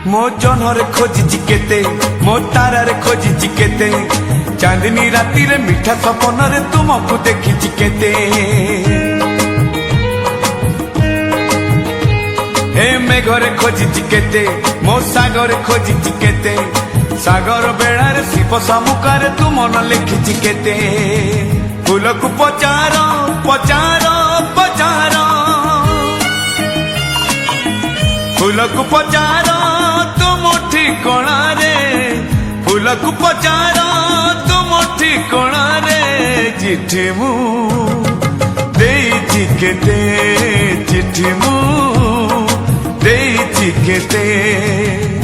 मो जन्हरे खोजिची केते मो तारारे खोजिची केते चांदनी राती रे मीठा सपन रे तुमको देखिची केते हे मेघरे खोजिची केते मो सागरे खोजिची केते सागर बेड़ारे शिव सामुकारे तू मन लिखिची केते फूल को पचारो पचारो पचारो फूल को पचारो तुम ठिकणा रे फूल को पचारो तुम ठिकणा रे चिट्ठी मु देइछि केते चिट्ठी मु देइछि केते।